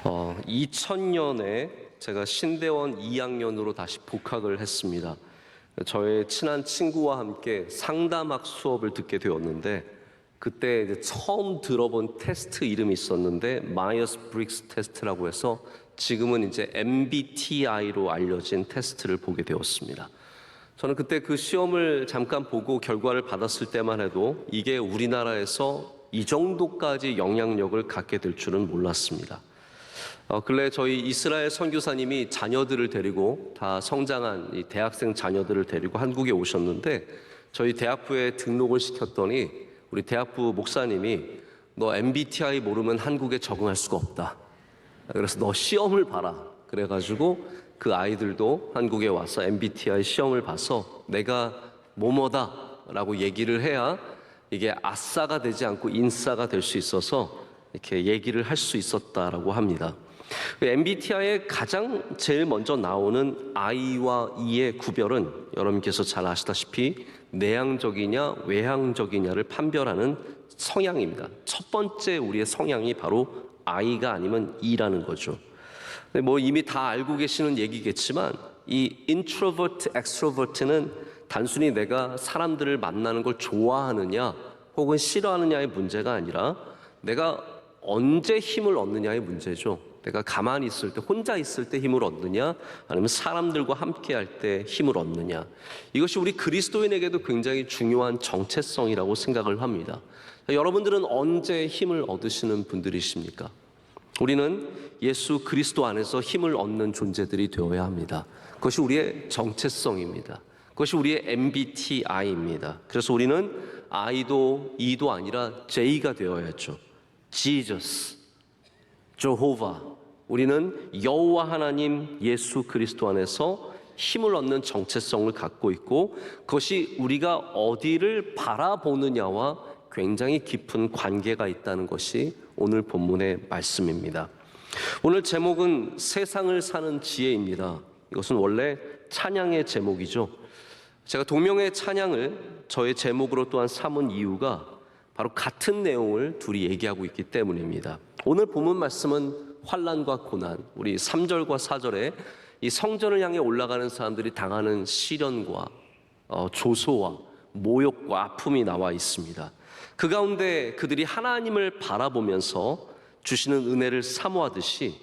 2000년에 제가 신대원 2학년으로 다시 복학을 했습니다. 저의 친한 친구와 함께 상담학 수업을 듣게 되었는데, 그때 이제 처음 들어본 테스트 이름이 있었는데 마이어스 브릭스 테스트라고 해서 지금은 이제 MBTI로 알려진 테스트를 보게 되었습니다. 저는 그때 그 시험을 잠깐 보고 결과를 받았을 때만 해도 이게 우리나라에서 이 정도까지 영향력을 갖게 될 줄은 몰랐습니다. 근래 저희 이스라엘 선교사님이 자녀들을 데리고 다 성장한 이 대학생 자녀들을 데리고 한국에 오셨는데, 저희 대학부에 등록을 시켰더니 우리 대학부 목사님이 너 MBTI 모르면 한국에 적응할 수가 없다. 그래서 너 시험을 봐라. 그래가지고 그 아이들도 한국에 와서 MBTI 시험을 봐서 내가 뭐뭐다라고 얘기를 해야 이게 아싸가 되지 않고 인싸가 될 수 있어서 이렇게 얘기를 할 수 있었다라고 합니다. MBTI에 가장 제일 먼저 나오는 I와 E의 구별은 여러분께서 잘 아시다시피 내향적이냐 외향적이냐를 판별하는 성향입니다. 첫 번째 우리의 성향이 바로 I가 아니면 E라는 거죠. 뭐 이미 다 알고 계시는 얘기겠지만 이 introvert, extrovert는 단순히 내가 사람들을 만나는 걸 좋아하느냐 혹은 싫어하느냐의 문제가 아니라 내가 언제 힘을 얻느냐의 문제죠. 내가 가만히 있을 때, 혼자 있을 때 힘을 얻느냐, 아니면 사람들과 함께 할 때 힘을 얻느냐. 이것이 우리 그리스도인에게도 굉장히 중요한 정체성이라고 생각을 합니다. 여러분들은 언제 힘을 얻으시는 분들이십니까? 우리는 예수 그리스도 안에서 힘을 얻는 존재들이 되어야 합니다. 그것이 우리의 정체성입니다. 그것이 우리의 MBTI입니다. 그래서 우리는 I도 E도 아니라 J가 되어야죠. Jesus, Jehovah. 우리는 여호와 하나님 예수 그리스도 안에서 힘을 얻는 정체성을 갖고 있고, 그것이 우리가 어디를 바라보느냐와 굉장히 깊은 관계가 있다는 것이 오늘 본문의 말씀입니다. 오늘 제목은 세상을 사는 지혜입니다. 이것은 원래 찬양의 제목이죠. 제가 동명의 찬양을 저의 제목으로 또한 삼은 이유가 바로 같은 내용을 둘이 얘기하고 있기 때문입니다. 오늘 본문 말씀은 환난과 고난, 우리 3절과 4절에 이 성전을 향해 올라가는 사람들이 당하는 시련과 조소와 모욕과 아픔이 나와 있습니다. 그 가운데 그들이 하나님을 바라보면서 주시는 은혜를 사모하듯이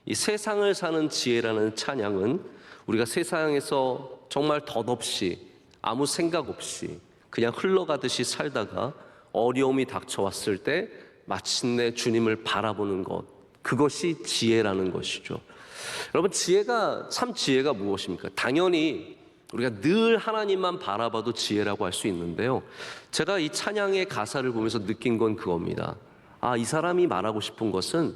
이 세상을 사는 지혜라는 찬양은 우리가 세상에서 정말 덧없이 아무 생각 없이 그냥 흘러가듯이 살다가 어려움이 닥쳐왔을 때 마침내 주님을 바라보는 것, 그것이 지혜라는 것이죠. 여러분, 지혜가 무엇입니까? 당연히 우리가 늘 하나님만 바라봐도 지혜라고 할 수 있는데요, 제가 이 찬양의 가사를 보면서 느낀 건 그겁니다. 이 사람이 말하고 싶은 것은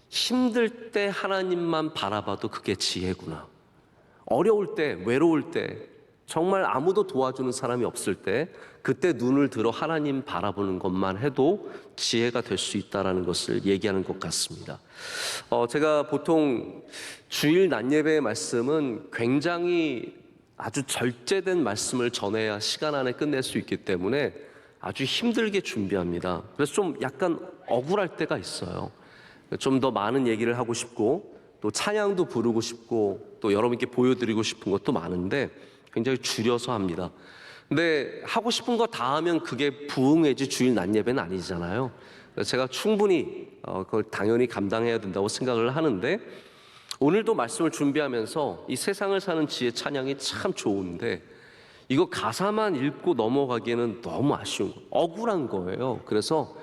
힘들 때 하나님만 바라봐도 그게 지혜구나. 어려울 때, 외로울 때, 정말 아무도 도와주는 사람이 없을 때 그때 눈을 들어 하나님 바라보는 것만 해도 지혜가 될 수 있다는 것을 얘기하는 것 같습니다. 제가 보통 주일 낮예배의 말씀은 굉장히 아주 절제된 말씀을 전해야 시간 안에 끝낼 수 있기 때문에 아주 힘들게 준비합니다. 그래서 좀 약간 억울할 때가 있어요. 좀 더 많은 얘기를 하고 싶고 또 찬양도 부르고 싶고 또 여러분께 보여드리고 싶은 것도 많은데 굉장히 줄여서 합니다. 근데 하고 싶은 거 다 하면 그게 부흥회지 주일 낮예배는 아니잖아요. 그래서 제가 충분히 그걸 당연히 감당해야 된다고 생각을 하는데, 오늘도 말씀을 준비하면서 이 세상을 사는 지혜 찬양이 참 좋은데 이거 가사만 읽고 넘어가기에는 너무 아쉬운 거예요. 억울한 거예요. 그래서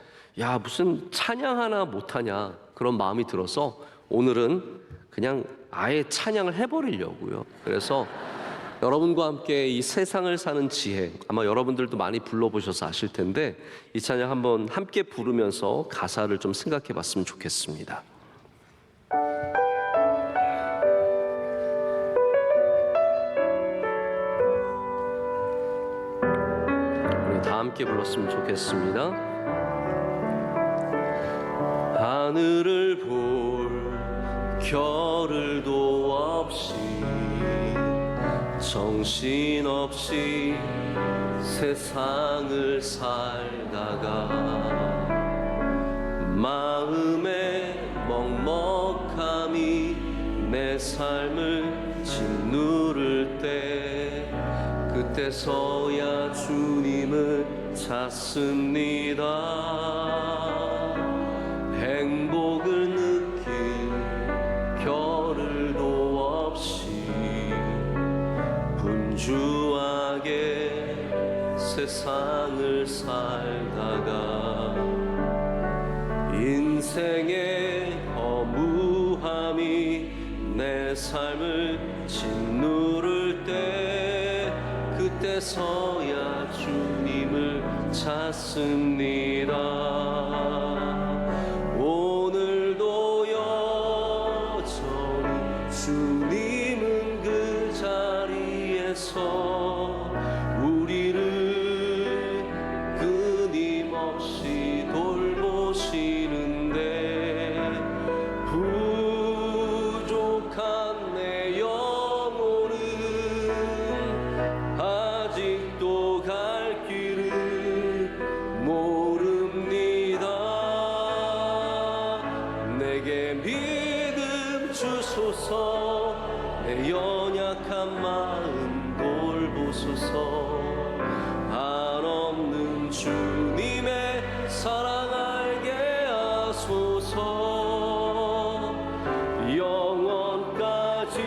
무슨 찬양 하나 못하냐 그런 마음이 들어서 오늘은 그냥 아예 찬양을 해버리려고요. 그래서 여러분과 함께 이 세상을 사는 지혜, 아마 여러분들도 많이 불러보셔서 아실 텐데 이 찬양 한번 함께 부르면서 가사를 좀 생각해 봤으면 좋겠습니다. 우리 다 함께 불렀으면 좋겠습니다. 하늘을 볼 겨를도 없이 정신없이 세상을 살다가 마음에 먹먹 삶을 짓누를 때 그때서야 주님을 찾습니다. 행복을 느낄 겨를도 없이 분주하게 세상을 살다가 인생의 허무함이 내 삶을 짓누를 때 그때서야 주님을 찾습니다. 오늘도 여전히 주님은 그 자리에서 우리를 끊임없이 돌보시는데 부족한 내 영혼은 아직도 갈 길을 모릅니다. 내게 믿음 주소서, 내 연약한 마음 돌보소서. 한없는 주님의 사랑 알게 하소서. 영원까지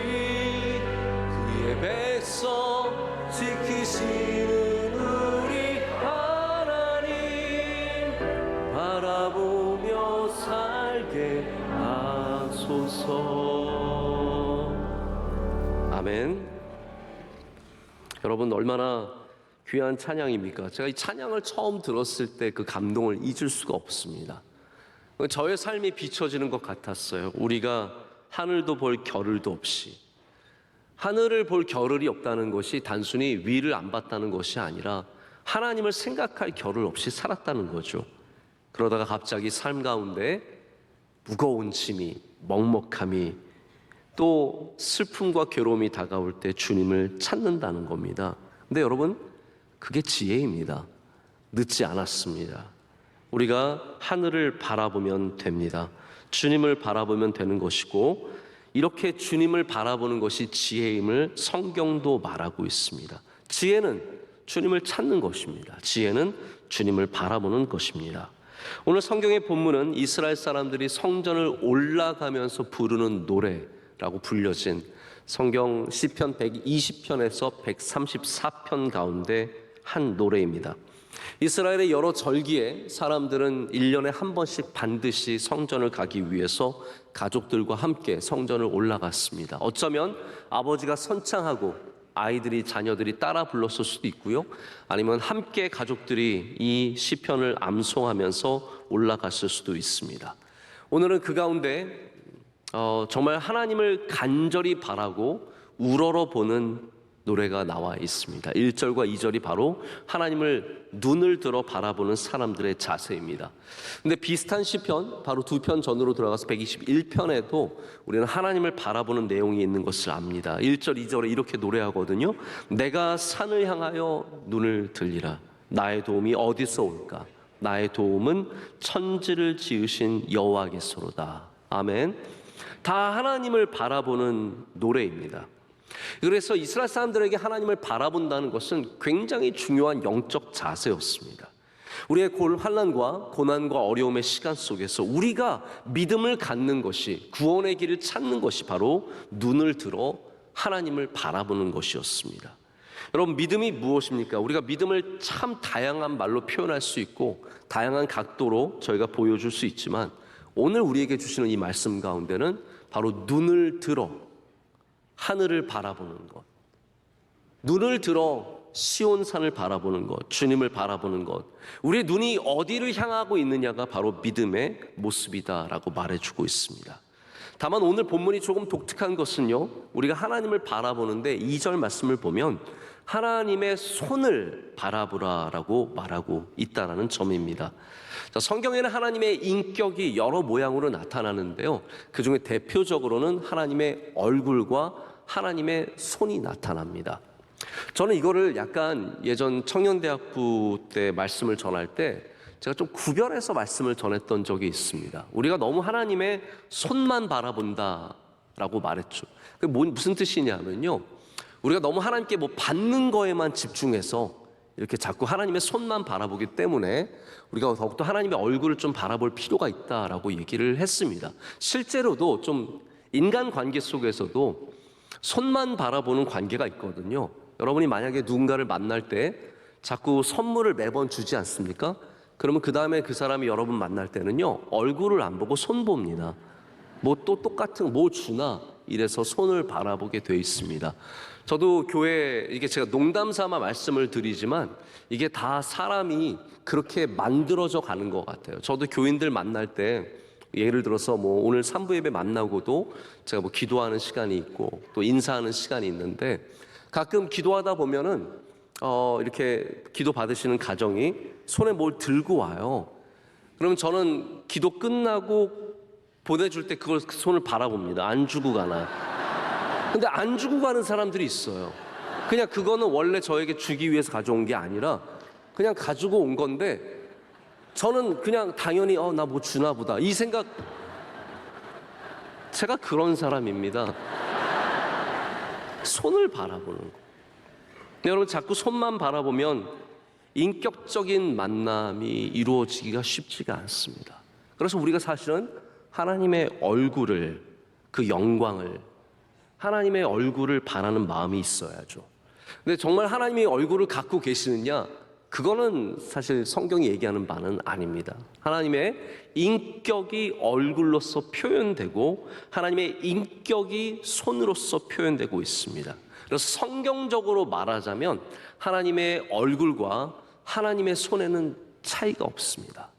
그의 백성 지키시는 우리 하나님 바라보며 살게 하소서. 아멘. 여러분, 얼마나 귀한 찬양입니까? 제가 이 찬양을 처음 들었을 때 그 감동을 잊을 수가 없습니다. 저의 삶이 비춰지는 것 같았어요. 우리가 하늘도 볼 겨를도 없이, 하늘을 볼 겨를이 없다는 것이 단순히 위를 안 봤다는 것이 아니라 하나님을 생각할 겨를 없이 살았다는 거죠. 그러다가 갑자기 삶 가운데 무거운 짐이, 먹먹함이, 또 슬픔과 괴로움이 다가올 때 주님을 찾는다는 겁니다. 근데 여러분, 그게 지혜입니다. 늦지 않았습니다. 우리가 하늘을 바라보면 됩니다. 주님을 바라보면 되는 것이고, 이렇게 주님을 바라보는 것이 지혜임을 성경도 말하고 있습니다. 지혜는 주님을 찾는 것입니다. 지혜는 주님을 바라보는 것입니다. 오늘 성경의 본문은 이스라엘 사람들이 성전을 올라가면서 부르는 노래라고 불려진 성경 시편 120편에서 134편 가운데 한 노래입니다. 이스라엘의 여러 절기에 사람들은 1년에 한 번씩 반드시 성전을 가기 위해서 가족들과 함께 성전을 올라갔습니다. 어쩌면 아버지가 선창하고 아이들이, 자녀들이 따라 불렀을 수도 있고요, 아니면 함께 가족들이 이 시편을 암송하면서 올라갔을 수도 있습니다. 오늘은 그 가운데 정말 하나님을 간절히 바라고 우러러보는 노래가 나와 있습니다. 1절과 2절이 바로 하나님을 눈을 들어 바라보는 사람들의 자세입니다. 근데 비슷한 시편, 바로 두 편 전으로 들어가서 121편에도 우리는 하나님을 바라보는 내용이 있는 것을 압니다. 1절, 2절에 이렇게 노래하거든요. 내가 산을 향하여 눈을 들리라. 나의 도움이 어디서 올까? 나의 도움은 천지를 지으신 여호와께서로다. 아멘. 다 하나님을 바라보는 노래입니다. 그래서 이스라엘 사람들에게 하나님을 바라본다는 것은 굉장히 중요한 영적 자세였습니다. 우리의 환난과 고난과 어려움의 시간 속에서 우리가 믿음을 갖는 것이, 구원의 길을 찾는 것이 바로 눈을 들어 하나님을 바라보는 것이었습니다. 여러분, 믿음이 무엇입니까? 우리가 믿음을 참 다양한 말로 표현할 수 있고 다양한 각도로 저희가 보여줄 수 있지만, 오늘 우리에게 주시는 이 말씀 가운데는 바로 눈을 들어 하늘을 바라보는 것, 눈을 들어 시온산을 바라보는 것, 주님을 바라보는 것, 우리의 눈이 어디를 향하고 있느냐가 바로 믿음의 모습이다라고 말해주고 있습니다. 다만 오늘 본문이 조금 독특한 것은요, 우리가 하나님을 바라보는데 2절 말씀을 보면 하나님의 손을 바라보라라고 말하고 있다는 점입니다. 자, 성경에는 하나님의 인격이 여러 모양으로 나타나는데요, 그 중에 대표적으로는 하나님의 얼굴과 하나님의 손이 나타납니다. 저는 이거를 약간 예전 청년대학부 때 말씀을 전할 때 제가 좀 구별해서 말씀을 전했던 적이 있습니다. 우리가 너무 하나님의 손만 바라본다 라고 말했죠. 그게 무슨 뜻이냐면요, 우리가 너무 하나님께 뭐 받는 거에만 집중해서 이렇게 자꾸 하나님의 손만 바라보기 때문에 우리가 더욱더 하나님의 얼굴을 좀 바라볼 필요가 있다라고 얘기를 했습니다. 실제로도 좀 인간 관계 속에서도 손만 바라보는 관계가 있거든요. 여러분이 만약에 누군가를 만날 때 자꾸 선물을 매번 주지 않습니까? 그러면 그 다음에 그 사람이 여러분 만날 때는요, 얼굴을 안 보고 손 봅니다. 뭐 또 똑같은 뭐 주나 이래서 손을 바라보게 돼 있습니다. 저도 교회, 이게 제가 농담 삼아 말씀을 드리지만 이게 다 사람이 그렇게 만들어져 가는 것 같아요. 저도 교인들 만날 때 예를 들어서 뭐 오늘 3부 예배 만나고도 제가 뭐 기도하는 시간이 있고 또 인사하는 시간이 있는데, 가끔 기도하다 보면은 이렇게 기도 받으시는 가정이 손에 뭘 들고 와요. 그러면 저는 기도 끝나고 보내줄 때 그걸 손을 바라봅니다. 안 주고 가나. 근데 안 주고 가는 사람들이 있어요. 그냥 그거는 원래 저에게 주기 위해서 가져온 게 아니라 그냥 가지고 온 건데, 저는 그냥 당연히 나 뭐 주나 보다 이 생각. 제가 그런 사람입니다. 손을 바라보는 거. 여러분, 자꾸 손만 바라보면 인격적인 만남이 이루어지기가 쉽지가 않습니다. 그래서 우리가 사실은 하나님의 얼굴을, 그 영광을, 하나님의 얼굴을 바라는 마음이 있어야죠. 근데 정말 하나님의 얼굴을 갖고 계시느냐? 그거는 사실 성경이 얘기하는 바는 아닙니다. 하나님의 인격이 얼굴로서 표현되고 하나님의 인격이 손으로서 표현되고 있습니다. 그래서 성경적으로 말하자면 하나님의 얼굴과 하나님의 손에는 차이가 없습니다.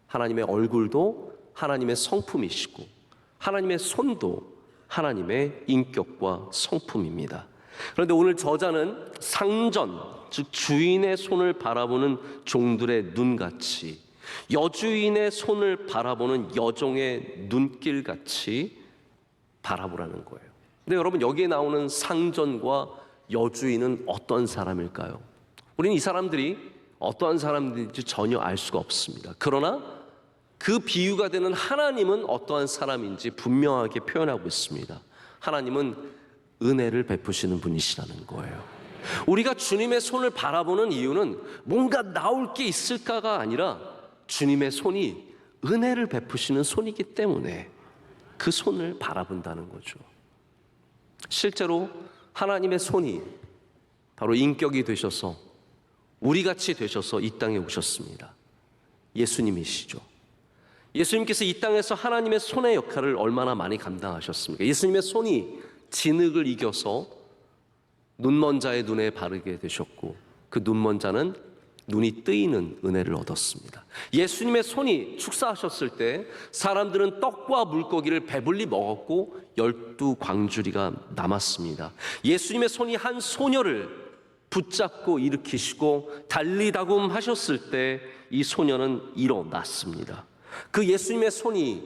하나님의 얼굴도 하나님의 성품이시고 하나님의 손도 하나님의 인격과 성품입니다. 그런데 오늘 저자는 상전, 즉 주인의 손을 바라보는 종들의 눈같이, 여주인의 손을 바라보는 여종의 눈길같이 바라보라는 거예요. 근데 여러분, 여기에 나오는 상전과 여주인은 어떤 사람일까요? 우리는 이 사람들이 어떠한 사람들인지 전혀 알 수가 없습니다. 그러나 그 비유가 되는 하나님은 어떠한 사람인지 분명하게 표현하고 있습니다. 하나님은 은혜를 베푸시는 분이시라는 거예요. 우리가 주님의 손을 바라보는 이유는 뭔가 나올 게 있을까가 아니라 주님의 손이 은혜를 베푸시는 손이기 때문에 그 손을 바라본다는 거죠. 실제로 하나님의 손이 바로 인격이 되셔서 우리같이 되셔서 이 땅에 오셨습니다. 예수님이시죠. 예수님께서 이 땅에서 하나님의 손의 역할을 얼마나 많이 감당하셨습니까? 예수님의 손이 진흙을 이겨서 눈먼 자의 눈에 바르게 되셨고, 그 눈먼 자는 눈이 뜨이는 은혜를 얻었습니다. 예수님의 손이 축사하셨을 때 사람들은 떡과 물고기를 배불리 먹었고 12광주리가 남았습니다. 예수님의 손이 한 소녀를 붙잡고 일으키시고 달리다굼 하셨을 때 이 소녀는 일어났습니다. 그 예수님의 손이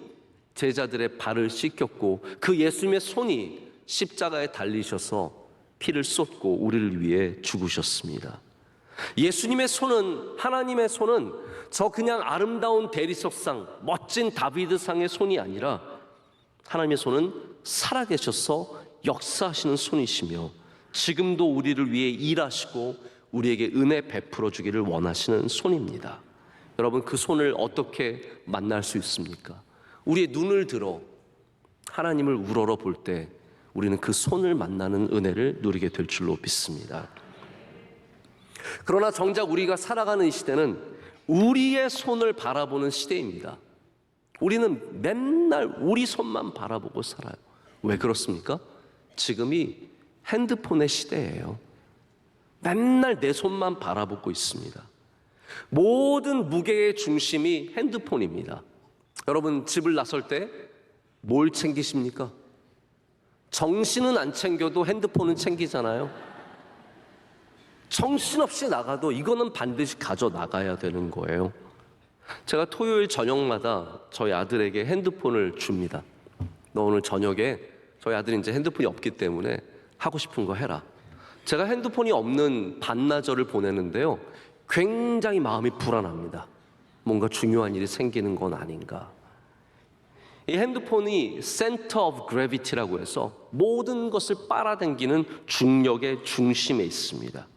제자들의 발을 씻겼고, 그 예수님의 손이 십자가에 달리셔서 피를 쏟고 우리를 위해 죽으셨습니다. 예수님의 손은, 하나님의 손은 저 그냥 아름다운 대리석상, 멋진 다비드상의 손이 아니라 하나님의 손은 살아계셔서 역사하시는 손이시며 지금도 우리를 위해 일하시고 우리에게 은혜 베풀어 주기를 원하시는 손입니다. 여러분, 그 손을 어떻게 만날 수 있습니까? 우리의 눈을 들어 하나님을 우러러 볼 때 우리는 그 손을 만나는 은혜를 누리게 될 줄로 믿습니다. 그러나 정작 우리가 살아가는 이 시대는 우리의 손을 바라보는 시대입니다. 우리는 맨날 우리 손만 바라보고 살아요. 왜 그렇습니까? 지금이 핸드폰의 시대예요. 맨날 내 손만 바라보고 있습니다. 모든 무게의 중심이 핸드폰입니다. 여러분, 집을 나설 때 뭘 챙기십니까? 정신은 안 챙겨도 핸드폰은 챙기잖아요. 정신없이 나가도 이거는 반드시 가져나가야 되는 거예요. 제가 토요일 저녁마다 저희 아들에게 핸드폰을 줍니다. 너 오늘 저녁에, 저희 아들이 이제 핸드폰이 없기 때문에 하고 싶은 거 해라. 제가 핸드폰이 없는 반나절을 보내는데요, 굉장히 마음이 불안합니다. 뭔가 중요한 일이 생기는 건 아닌가. 이 핸드폰이 center of gravity라고 해서 모든 것을 빨아당기는 중력의 중심에 있습니다.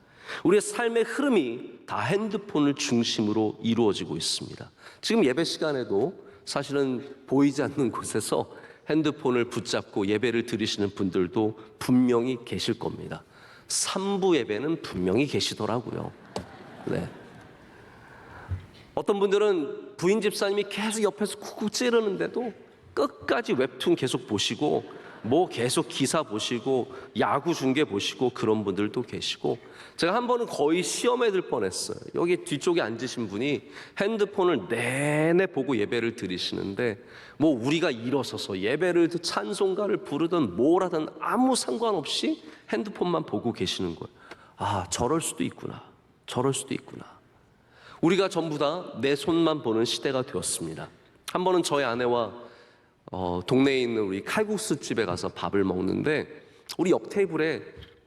우리의 삶의 흐름이 다 핸드폰을 중심으로 이루어지고 있습니다. 지금 예배 시간에도 사실은 보이지 않는 곳에서 핸드폰을 붙잡고 예배를 드리시는 분들도 분명히 계실 겁니다. 3부 예배는 분명히 계시더라고요. 네. 어떤 분들은 부인 집사님이 계속 옆에서 쿡쿡 찌르는데도 끝까지 웹툰 계속 보시고 뭐 계속 기사 보시고 야구 중계 보시고 그런 분들도 계시고, 제가 한 번은 거의 시험에 들 뻔했어요. 여기 뒤쪽에 앉으신 분이 핸드폰을 내내 보고 예배를 드리시는데 뭐 우리가 일어서서 예배를 찬송가를 부르든 뭘 하든 아무 상관없이 핸드폰만 보고 계시는 거예요. 아, 저럴 수도 있구나. 저럴 수도 있구나. 우리가 전부 다 내 손만 보는 시대가 되었습니다. 한 번은 저희 아내와 동네에 있는 우리 칼국수 집에 가서 밥을 먹는데 우리 옆 테이블에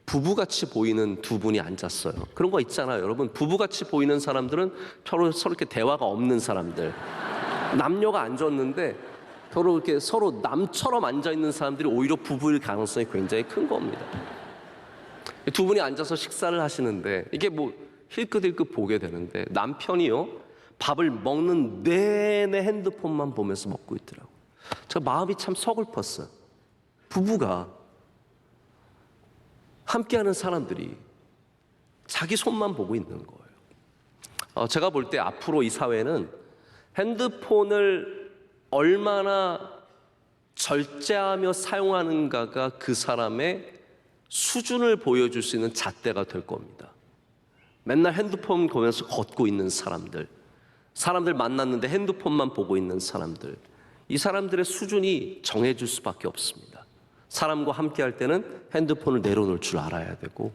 부부같이 보이는 두 분이 앉았어요. 그런 거 있잖아요, 여러분. 부부같이 보이는 사람들은 서로 이렇게 대화가 없는 사람들. 남녀가 앉았는데 서로 남처럼 앉아 있는 사람들이 오히려 부부일 가능성이 굉장히 큰 겁니다. 두 분이 앉아서 식사를 하시는데 이게 뭐 힐끗힐끗 보게 되는데 남편이요, 밥을 먹는 내내 핸드폰만 보면서 먹고 있더라고요. 제가 마음이 참 서글펐어요. 부부가, 함께하는 사람들이 자기 손만 보고 있는 거예요. 제가 볼 때 앞으로 이 사회는 핸드폰을 얼마나 절제하며 사용하는가가 그 사람의 수준을 보여줄 수 있는 잣대가 될 겁니다. 맨날 핸드폰 보면서 걷고 있는 사람들 만났는데 핸드폰만 보고 있는 사람들, 이 사람들의 수준이 정해질 수밖에 없습니다. 사람과 함께 할 때는 핸드폰을 내려놓을 줄 알아야 되고,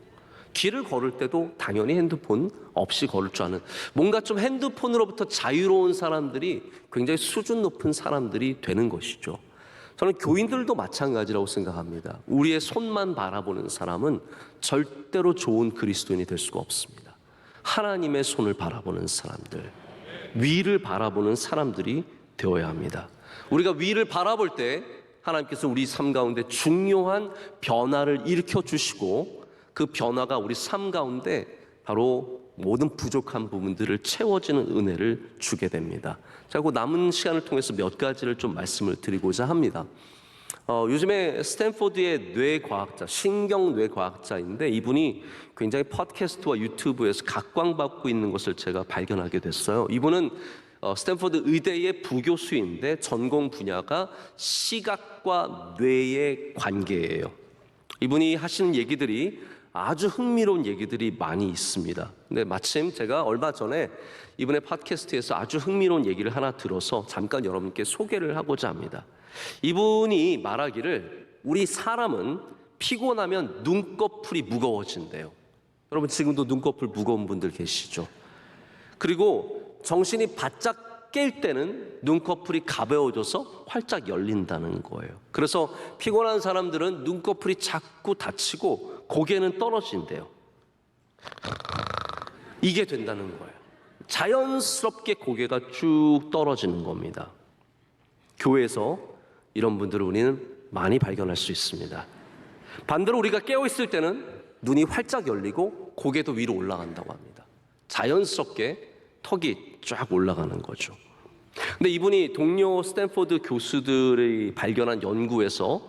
길을 걸을 때도 당연히 핸드폰 없이 걸을 줄 아는, 뭔가 좀 핸드폰으로부터 자유로운 사람들이 굉장히 수준 높은 사람들이 되는 것이죠. 저는 교인들도 마찬가지라고 생각합니다. 우리의 손만 바라보는 사람은 절대로 좋은 그리스도인이 될 수가 없습니다. 하나님의 손을 바라보는 사람들, 위를 바라보는 사람들이 되어야 합니다. 우리가 위를 바라볼 때 하나님께서 우리 삶 가운데 중요한 변화를 일으켜 주시고, 그 변화가 우리 삶 가운데 바로 모든 부족한 부분들을 채워지는 은혜를 주게 됩니다. 자, 그 남은 시간을 통해서 몇 가지를 좀 말씀을 드리고자 합니다. 요즘에 스탠포드의 뇌과학자, 신경뇌과학자인데 이분이 굉장히 팟캐스트와 유튜브에서 각광받고 있는 것을 제가 발견하게 됐어요. 이분은 스탠포드 의대의 부교수인데 전공 분야가 시각과 뇌의 관계예요. 이분이 하시는 얘기들이 아주 흥미로운 얘기들이 많이 있습니다. 근데 마침 제가 얼마 전에 이분의 팟캐스트에서 아주 흥미로운 얘기를 하나 들어서 잠깐 여러분께 소개를 하고자 합니다. 이분이 말하기를 우리 사람은 피곤하면 눈꺼풀이 무거워진대요. 여러분 지금도 눈꺼풀 무거운 분들 계시죠? 그리고 정신이 바짝 깰 때는 눈꺼풀이 가벼워져서 활짝 열린다는 거예요. 그래서 피곤한 사람들은 눈꺼풀이 자꾸 다치고 고개는 떨어진대요. 이게 된다는 거예요. 자연스럽게 고개가 쭉 떨어지는 겁니다. 교회에서 이런 분들을 우리는 많이 발견할 수 있습니다. 반대로 우리가 깨어있을 때는 눈이 활짝 열리고 고개도 위로 올라간다고 합니다. 자연스럽게 턱이 쫙 올라가는 거죠. 근데 이분이 동료 스탠포드 교수들이 발견한 연구에서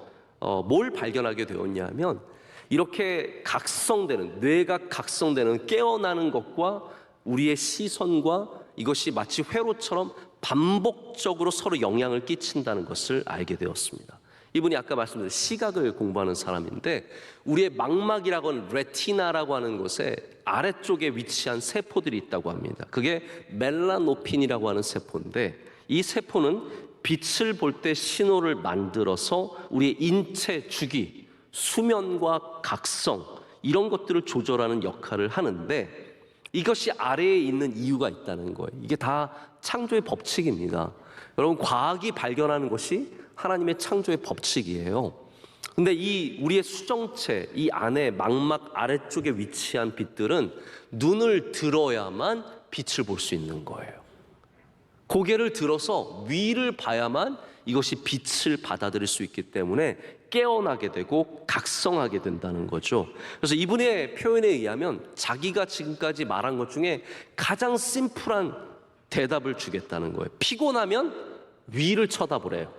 뭘 발견하게 되었냐면, 이렇게 각성되는, 뇌가 각성되는, 깨어나는 것과 우리의 시선과 이것이 마치 회로처럼 반복적으로 서로 영향을 끼친다는 것을 알게 되었습니다. 이분이 아까 말씀드린 시각을 공부하는 사람인데, 우리의 망막이라고 하는 레티나라고 하는 곳에 아래쪽에 위치한 세포들이 있다고 합니다. 그게 멜라노핀이라고 하는 세포인데, 이 세포는 빛을 볼 때 신호를 만들어서 우리의 인체 주기, 수면과 각성, 이런 것들을 조절하는 역할을 하는데, 이것이 아래에 있는 이유가 있다는 거예요. 이게 다 창조의 법칙입니다. 여러분, 과학이 발견하는 것이 하나님의 창조의 법칙이에요. 근데 이 우리의 수정체, 이 안에 망막 아래쪽에 위치한 빛들은 눈을 들어야만 빛을 볼 수 있는 거예요. 고개를 들어서 위를 봐야만 이것이 빛을 받아들일 수 있기 때문에 깨어나게 되고 각성하게 된다는 거죠. 그래서 이분의 표현에 의하면 자기가 지금까지 말한 것 중에 가장 심플한 대답을 주겠다는 거예요. 피곤하면 위를 쳐다보래요.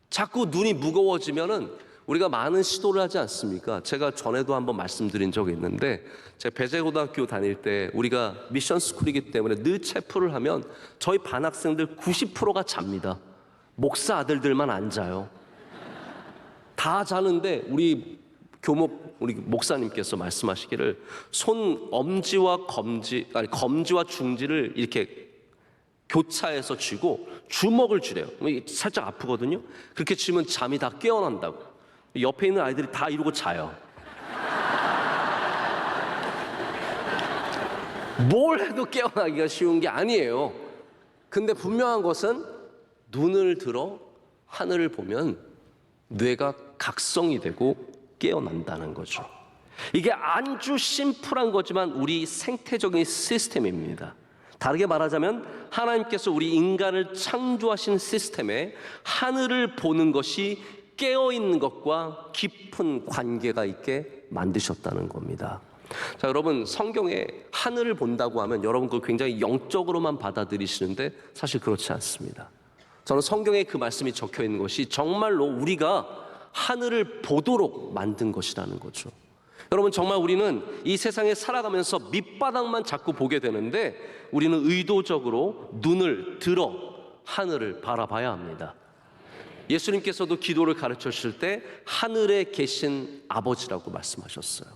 자꾸 눈이 무거워지면은 우리가 많은 시도를 하지 않습니까? 제가 전에도 한번 말씀드린 적이 있는데, 제가 배재고등학교 다닐 때 우리가 미션 스쿨이기 때문에 늘 체프를 하면 저희 반 학생들 90%가 잡니다. 목사 아들들만 안 자요. 다 자는데 우리 목사님께서 말씀하시기를 검지와 중지를 이렇게 교차해서 쥐고 주먹을 쥐래요. 살짝 아프거든요. 그렇게 쥐면 잠이 다 깨어난다고. 옆에 있는 아이들이 다 이러고 자요. 뭘 해도 깨어나기가 쉬운 게 아니에요. 근데 분명한 것은 눈을 들어 하늘을 보면 뇌가 각성이 되고 깨어난다는 거죠. 이게 아주 심플한 거지만 우리 생태적인 시스템입니다. 다르게 말하자면 하나님께서 우리 인간을 창조하신 시스템에 하늘을 보는 것이 깨어있는 것과 깊은 관계가 있게 만드셨다는 겁니다. 자, 여러분, 성경에 하늘을 본다고 하면 여러분 그걸 굉장히 영적으로만 받아들이시는데 사실 그렇지 않습니다. 저는 성경에 그 말씀이 적혀 있는 것이 정말로 우리가 하늘을 보도록 만든 것이라는 거죠. 여러분, 정말 우리는 이 세상에 살아가면서 밑바닥만 자꾸 보게 되는데 우리는 의도적으로 눈을 들어 하늘을 바라봐야 합니다. 예수님께서도 기도를 가르쳐 주실 때 하늘에 계신 아버지라고 말씀하셨어요.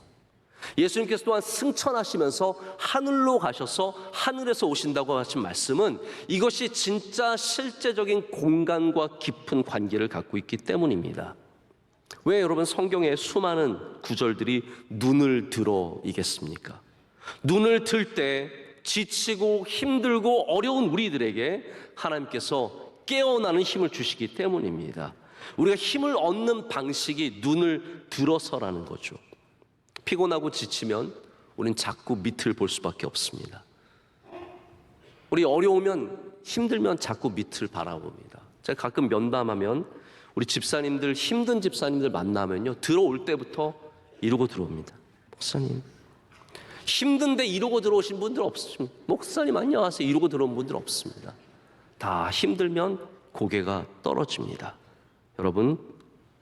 예수님께서 또한 승천하시면서 하늘로 가셔서 하늘에서 오신다고 하신 말씀은 이것이 진짜 실제적인 공간과 깊은 관계를 갖고 있기 때문입니다. 왜 여러분 성경의 수많은 구절들이 눈을 들어이겠습니까? 눈을 들 때 지치고 힘들고 어려운 우리들에게 하나님께서 깨어나는 힘을 주시기 때문입니다. 우리가 힘을 얻는 방식이 눈을 들어서라는 거죠. 피곤하고 지치면 우리는 자꾸 밑을 볼 수밖에 없습니다. 우리 어려우면 힘들면 자꾸 밑을 바라봅니다. 제가 가끔 면담하면 우리 집사님들, 힘든 집사님들 만나면요, 들어올 때부터 이러고 들어옵니다. 목사님, 힘든데 이러고 들어오신 분들 없습니다. 목사님 안녕하세요 이러고 들어온 분들 없습니다. 다 힘들면 고개가 떨어집니다. 여러분,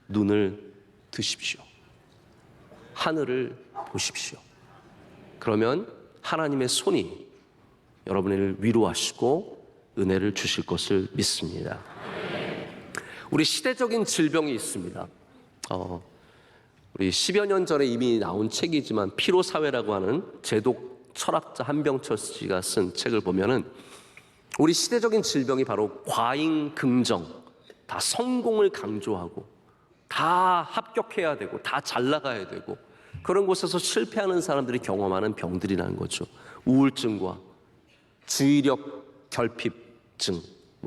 눈을 드십시오. 하늘을 보십시오. 그러면 하나님의 손이 여러분을 위로하시고 은혜를 주실 것을 믿습니다. 우리 시대적인 질병이 있습니다. 우리 10여 년 전에 이미 나온 책이지만 피로사회라고 하는 제독 철학자 한병철 씨가 쓴 책을 보면은 우리 시대적인 질병이 바로 과잉 긍정, 다 성공을 강조하고 다 합격해야 되고 다 잘 나가야 되고 그런 곳에서 실패하는 사람들이 경험하는 병들이라는 거죠. 우울증과 주의력 결핍증,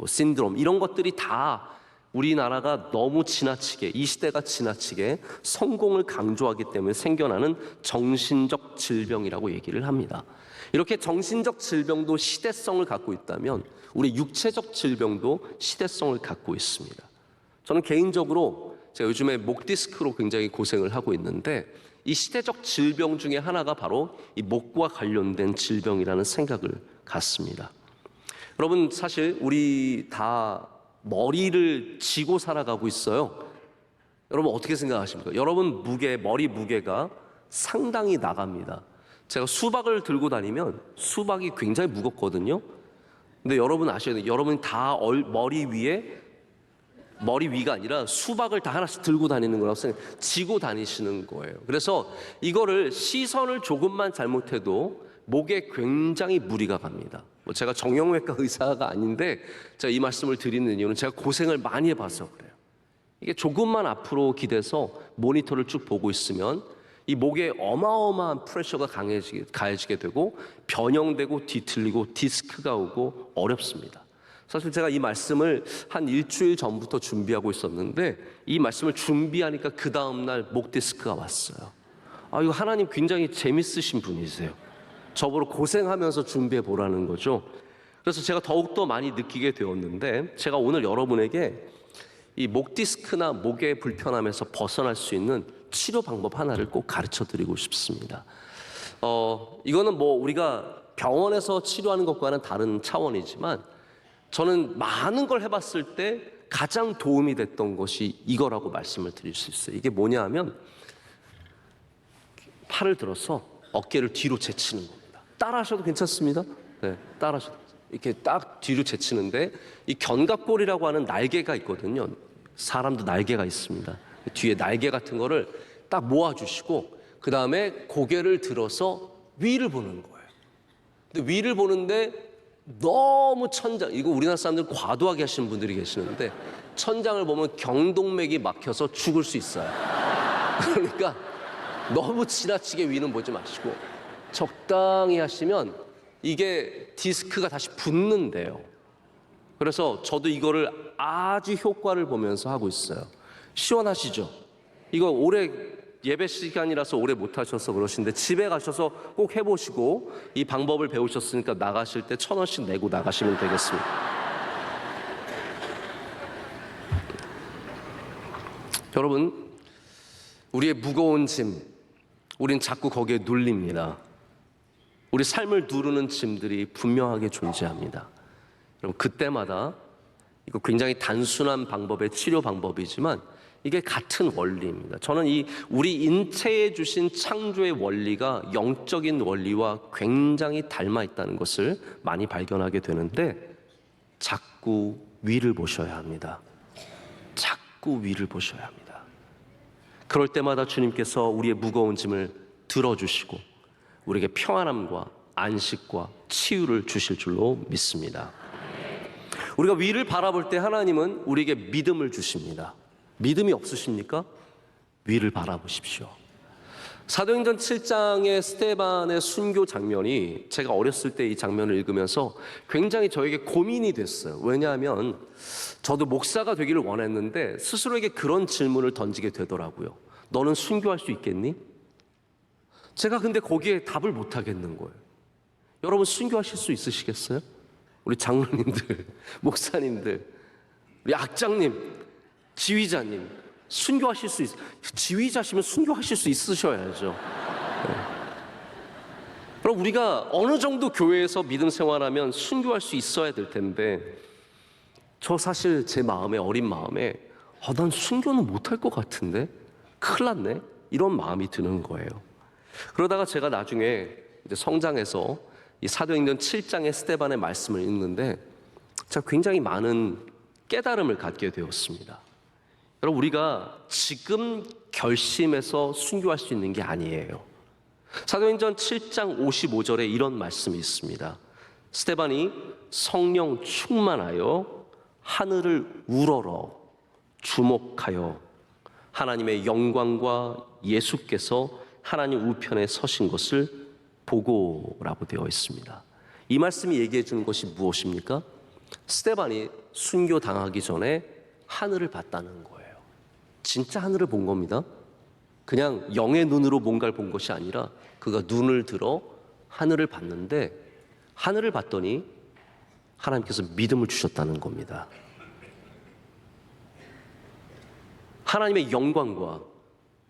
신드롬 이런 것들이 다 우리나라가 너무 지나치게 이 시대가 지나치게 성공을 강조하기 때문에 생겨나는 정신적 질병이라고 얘기를 합니다. 이렇게 정신적 질병도 시대성을 갖고 있다면 우리 육체적 질병도 시대성을 갖고 있습니다. 저는 개인적으로 제가 요즘에 목 디스크로 굉장히 고생을 하고 있는데 이 시대적 질병 중에 하나가 바로 이 목과 관련된 질병이라는 생각을 갖습니다. 여러분, 사실 우리 다 머리를 쥐고 살아가고 있어요. 여러분 어떻게 생각하십니까? 여러분 머리 무게가 상당히 나갑니다. 제가 수박을 들고 다니면 수박이 굉장히 무겁거든요. 근데 여러분 아셔야 돼요. 여러분이 다 머리 위가 아니라 수박을 다 하나씩 들고 다니는 거라고 지고 다니시는 거예요. 그래서 이거를 시선을 조금만 잘못해도 목에 굉장히 무리가 갑니다. 제가 정형외과 의사가 아닌데 제가 이 말씀을 드리는 이유는 제가 고생을 많이 해봐서 그래요. 이게 조금만 앞으로 기대서 모니터를 쭉 보고 있으면 이 목에 어마어마한 프레셔가 가해지게 되고 변형되고 뒤틀리고 디스크가 오고 어렵습니다. 사실 제가 이 말씀을 한 일주일 전부터 준비하고 있었는데 이 말씀을 준비하니까 그 다음날 목 디스크가 왔어요. 이거 하나님 굉장히 재밌으신 분이세요. 저보고 고생하면서 준비해 보라는 거죠. 그래서 제가 더욱더 많이 느끼게 되었는데, 제가 오늘 여러분에게 이 목 디스크나 목의 불편함에서 벗어날 수 있는 치료 방법 하나를 꼭 가르쳐 드리고 싶습니다. 이거는 뭐 우리가 병원에서 치료하는 것과는 다른 차원이지만, 저는 많은 걸 해봤을 때 가장 도움이 됐던 것이 이거라고 말씀을 드릴 수 있어요. 이게 뭐냐 하면, 팔을 들어서 어깨를 뒤로 제치는 겁니다. 따라 하셔도 괜찮습니다. 네, 따라 하셔도. 이렇게 딱 뒤로 제치는데, 이 견갑골이라고 하는 날개가 있거든요. 사람도 날개가 있습니다. 뒤에 날개 같은 거를 딱 모아주시고, 그 다음에 고개를 들어서 위를 보는 거예요. 근데 위를 보는데 너무 천장, 이거 우리나라 사람들 과도하게 하시는 분들이 계시는데, 천장을 보면 경동맥이 막혀서 죽을 수 있어요. 그러니까 너무 지나치게 위는 보지 마시고 적당히 하시면 이게 디스크가 다시 붙는데요. 그래서 저도 이거를 아주 효과를 보면서 하고 있어요. 시원하시죠? 이거 오래 예배 시간이라서 오래 못 하셔서 그러신데, 집에 가셔서 꼭 해보시고, 이 방법을 배우셨으니까 나가실 때 1,000원씩 내고 나가시면 되겠습니다. 여러분, 우리의 무거운 짐, 우린 자꾸 거기에 눌립니다. 우리 삶을 누르는 짐들이 분명하게 존재합니다. 여러분, 그때마다 이거 굉장히 단순한 방법의 치료 방법이지만 이게 같은 원리입니다. 저는 이 우리 인체에 주신 창조의 원리가 영적인 원리와 굉장히 닮아 있다는 것을 많이 발견하게 되는데, 자꾸 위를 보셔야 합니다. 자꾸 위를 보셔야 합니다. 그럴 때마다 주님께서 우리의 무거운 짐을 들어주시고 우리에게 평안함과 안식과 치유를 주실 줄로 믿습니다. 우리가 위를 바라볼 때 하나님은 우리에게 믿음을 주십니다. 믿음이 없으십니까? 위를 바라보십시오. 사도행전 7장의 스데반의 순교 장면이, 제가 어렸을 때 이 장면을 읽으면서 굉장히 저에게 고민이 됐어요. 왜냐하면 저도 목사가 되기를 원했는데 스스로에게 그런 질문을 던지게 되더라고요. 너는 순교할 수 있겠니? 제가 근데 거기에 답을 못 하겠는 거예요. 여러분, 순교하실 수 있으시겠어요? 우리 장로님들, 목사님들, 우리 악장님, 지휘자님, 순교하실 수 있어요. 지휘자시면 순교하실 수 있으셔야죠. 네. 그럼 우리가 어느 정도 교회에서 믿음 생활하면 순교할 수 있어야 될 텐데, 저 사실 제 마음에, 어린 마음에 난 순교는 못할 것 같은데 큰일 났네, 이런 마음이 드는 거예요. 그러다가 제가 나중에 이제 성장해서 이 사도행전 7장의 스데반의 말씀을 읽는데 제가 굉장히 많은 깨달음을 갖게 되었습니다. 여러분, 우리가 지금 결심해서 순교할 수 있는 게 아니에요. 사도행전 7장 55절에 이런 말씀이 있습니다. 스데반이 성령 충만하여 하늘을 우러러 주목하여 하나님의 영광과 예수께서 하나님 우편에 서신 것을 보고라고 되어 있습니다. 이 말씀이 얘기해 주는 것이 무엇입니까? 스데반이 순교 당하기 전에 하늘을 봤다는 거예요. 진짜 하늘을 본 겁니다. 그냥 영의 눈으로 뭔가를 본 것이 아니라 그가 눈을 들어 하늘을 봤는데, 하늘을 봤더니 하나님께서 믿음을 주셨다는 겁니다. 하나님의 영광과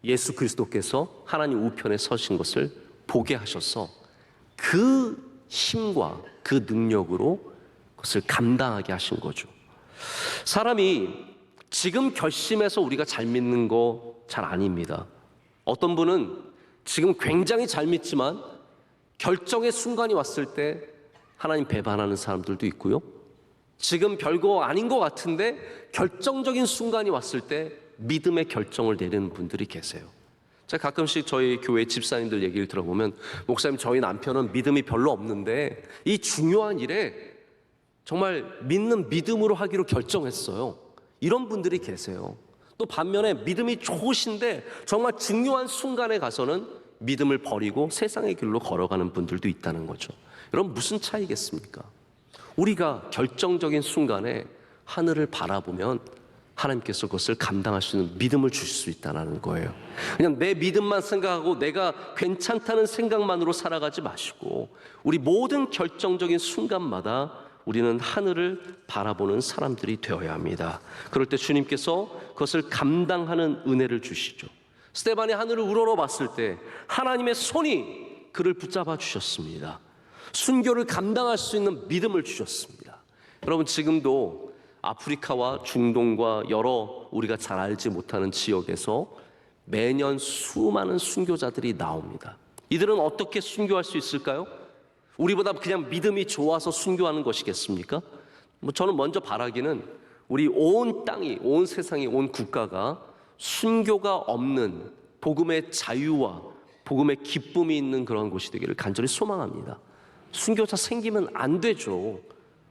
예수 그리스도께서 하나님 우편에 서신 것을 보게 하셔서 그 힘과 그 능력으로 그것을 감당하게 하신 거죠. 사람이 지금 결심해서 우리가 잘 믿는 거 잘 아닙니다. 어떤 분은 지금 굉장히 잘 믿지만 결정의 순간이 왔을 때 하나님 배반하는 사람들도 있고요. 지금 별거 아닌 것 같은데 결정적인 순간이 왔을 때 믿음의 결정을 내리는 분들이 계세요. 제가 가끔씩 저희 교회 집사님들 얘기를 들어보면, 목사님, 저희 남편은 믿음이 별로 없는데 이 중요한 일에 정말 믿는 믿음으로 하기로 결정했어요. 이런 분들이 계세요. 또 반면에 믿음이 좋으신데 정말 중요한 순간에 가서는 믿음을 버리고 세상의 길로 걸어가는 분들도 있다는 거죠. 여러분, 무슨 차이겠습니까? 우리가 결정적인 순간에 하늘을 바라보면 하나님께서 그것을 감당할 수 있는 믿음을 주실 수 있다는 거예요. 그냥 내 믿음만 생각하고 내가 괜찮다는 생각만으로 살아가지 마시고, 우리 모든 결정적인 순간마다 우리는 하늘을 바라보는 사람들이 되어야 합니다. 그럴 때 주님께서 그것을 감당하는 은혜를 주시죠. 스데반이 하늘을 우러러 봤을 때 하나님의 손이 그를 붙잡아 주셨습니다. 순교를 감당할 수 있는 믿음을 주셨습니다. 여러분, 지금도 아프리카와 중동과 여러 우리가 잘 알지 못하는 지역에서 매년 수많은 순교자들이 나옵니다. 이들은 어떻게 순교할 수 있을까요? 우리보다 그냥 믿음이 좋아서 순교하는 것이겠습니까? 저는 먼저 바라기는 우리 온 땅이, 온 세상이, 온 국가가 순교가 없는 복음의 자유와 복음의 기쁨이 있는 그런 곳이 되기를 간절히 소망합니다. 순교자 생기면 안 되죠.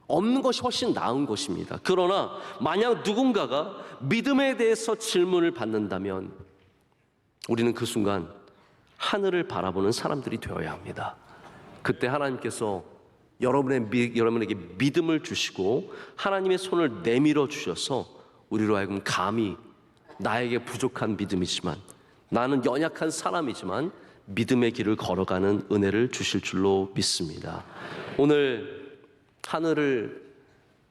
없는 것이 훨씬 나은 것입니다. 그러나 만약 누군가가 믿음에 대해서 질문을 받는다면 우리는 그 순간 하늘을 바라보는 사람들이 되어야 합니다. 그때 하나님께서 여러분에게 믿음을 주시고 하나님의 손을 내밀어 주셔서 우리로 하여금 감히 나에게 부족한 믿음이지만, 나는 연약한 사람이지만 믿음의 길을 걸어가는 은혜를 주실 줄로 믿습니다. 오늘 하늘을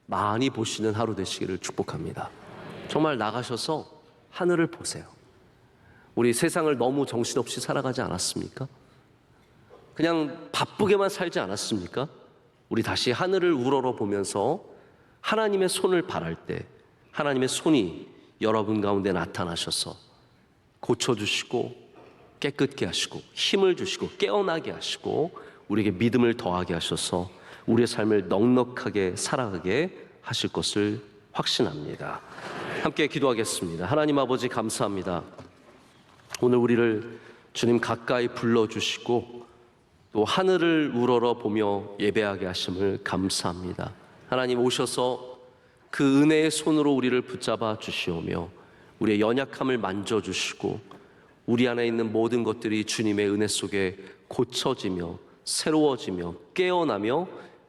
많이 보시는 하루 되시기를 축복합니다. 정말 나가셔서 하늘을 보세요. 우리 세상을 너무 정신없이 살아가지 않았습니까? 그냥 바쁘게만 살지 않았습니까? 우리 다시 하늘을 우러러 보면서 하나님의 손을 바랄 때 하나님의 손이 여러분 가운데 나타나셔서 고쳐주시고 깨끗게 하시고 힘을 주시고 깨어나게 하시고 우리에게 믿음을 더하게 하셔서 우리의 삶을 넉넉하게 살아가게 하실 것을 확신합니다. 함께 기도하겠습니다. 하나님 아버지, 감사합니다. 오늘 우리를 주님 가까이 불러주시고 또 하늘을 우러러 보며 예배하게 하심을 감사합니다. 하나님, 오셔서 그 은혜의 손으로 우리를 붙잡아 주시오며 우리의 연약함을 만져주시고 우리 안에 있는 모든 것들이 주님의 은혜 속에 고쳐지며 새로워지며 깨어나며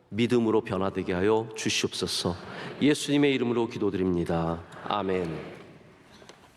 믿음으로 변화되게 하여 주시옵소서. 예수님의 이름으로 기도드립니다. 아멘.